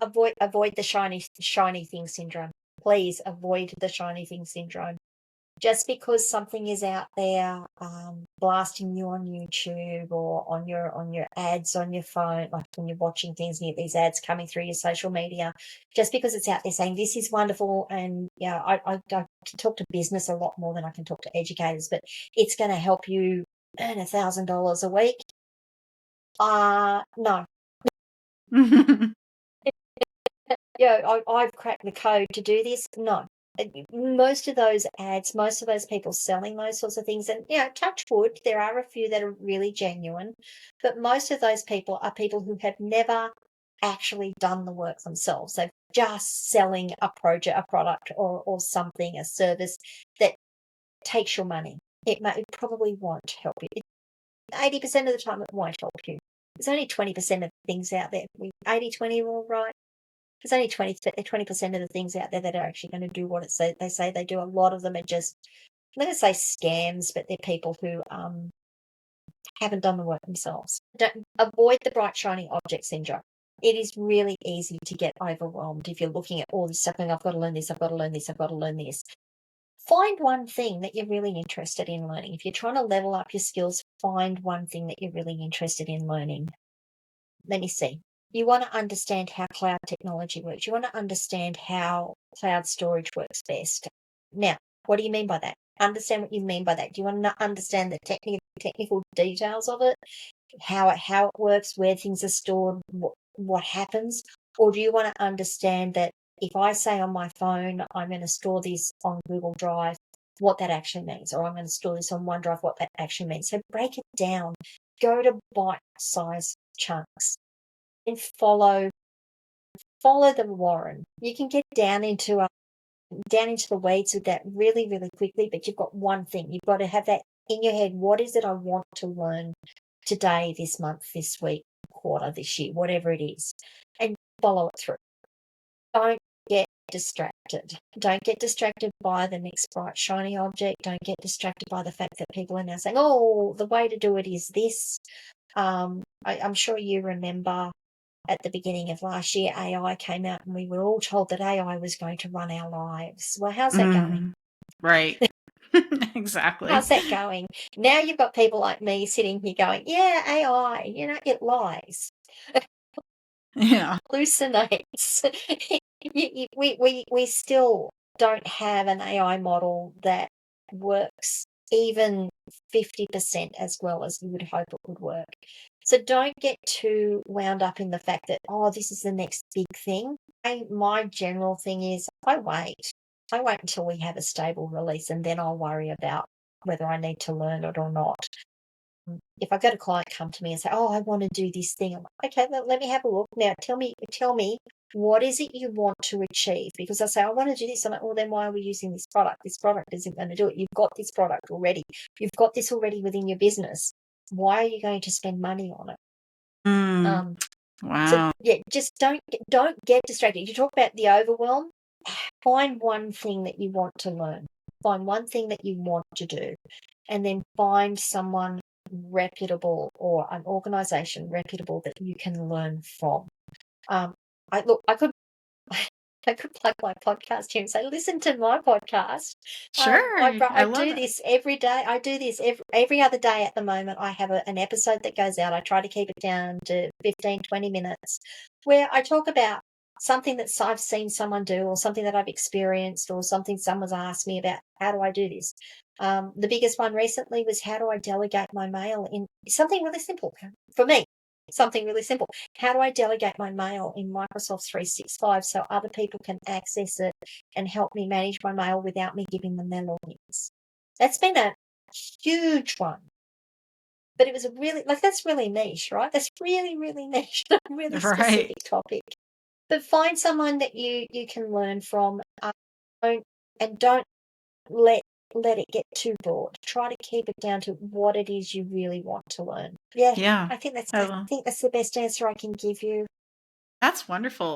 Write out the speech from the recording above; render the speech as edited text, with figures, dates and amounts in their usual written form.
avoid the shiny thing syndrome. Please avoid the shiny thing syndrome. Just because something is out there blasting you on YouTube or on your ads on your phone, like when you're watching things and you get these ads coming through your social media, just because it's out there saying this is wonderful, and I can talk to business a lot more than I can talk to educators, but it's going to help you earn $1,000 a week. No. I've cracked the code to do this. No. Most of those ads, most of those people selling those sorts of things, and touch wood, there are a few that are really genuine, but most of those people are people who have never actually done the work themselves. They're just selling a project, a product, or something, a service that takes your money. It probably won't help you. 80% of the time, it won't help you. There's only 20% of things out there. 80-20 rule, right? There's only 20% of the things out there that are actually going to do what they say they do. A lot of them are just, I'm going to say scams, but they're people who haven't done the work themselves. Don't avoid the bright, shiny object syndrome. It is really easy to get overwhelmed if you're looking at all this stuff going, I've got to learn this, I've got to learn this, I've got to learn this. Find one thing that you're really interested in learning. If you're trying to level up your skills, find one thing that you're really interested in learning. Let me see. You want to understand how cloud technology works. You want to understand how cloud storage works best. Now, what do you mean by that? Understand what you mean by that. Do you want to understand the technical details of it, how it works, where things are stored, what happens? Or do you want to understand that if I say on my phone, I'm going to store this on Google Drive, what that actually means, or I'm going to store this on OneDrive, what that actually means? So break it down. Go to bite-sized chunks and follow the Warren. You can get down into the weeds with that really, really quickly, but you've got one thing. You've got to have that in your head. What is it I want to learn today, this month, this week, quarter, this year, whatever it is, and follow it through. Don't get distracted. Don't get distracted by the next bright, shiny object. Don't get distracted by the fact that people are now saying, oh, the way to do it is this. I'm sure you remember at the beginning of last year, AI came out and we were all told that AI was going to run our lives. Well, how's that going? Right. Exactly. How's that going? Now you've got people like me sitting here going, yeah, AI, it lies. Yeah. Hallucinates. We still don't have an AI model that works even 50% as well as you would hope it would work. So don't get too wound up in the fact that, oh, this is the next big thing. My general thing is I wait until we have a stable release, and then I'll worry about whether I need to learn it or not. If I've got a client come to me and say, oh, I want to do this thing, I'm like, okay, let me have a look. Now tell me what is it you want to achieve? Because I say, I want to do this. I'm like, well, then why are we using this product? This product isn't going to do it. You've got this product already. You've got this already within your business. Why are you going to spend money on it? Wow. So yeah, just don't get distracted. You talk about the overwhelm. Find one thing that you want to learn. Find one thing that you want to do, and then find someone reputable or an organization reputable that you can learn from. I could plug my podcast here and say, listen to my podcast. Sure. I love do it. this every day. I do this every other day at the moment. I have an episode that goes out. I try to keep it down to 15, 20 minutes where I talk about something that I've seen someone do, or something that I've experienced, or something someone's asked me about. How do I do this? The biggest one recently was, how do I delegate my mail in something really simple for me? Something really simple. How do I delegate my mail in Microsoft 365 so other people can access it and help me manage my mail without me giving them their logins? That's been a huge one. But it was a really, that's really niche, right? That's really, really niche, a really specific topic. But find someone that you can learn from, don't let it get too broad. Try to keep it down to what it is you really want to learn. Yeah. I think that's the best answer I can give you. That's wonderful.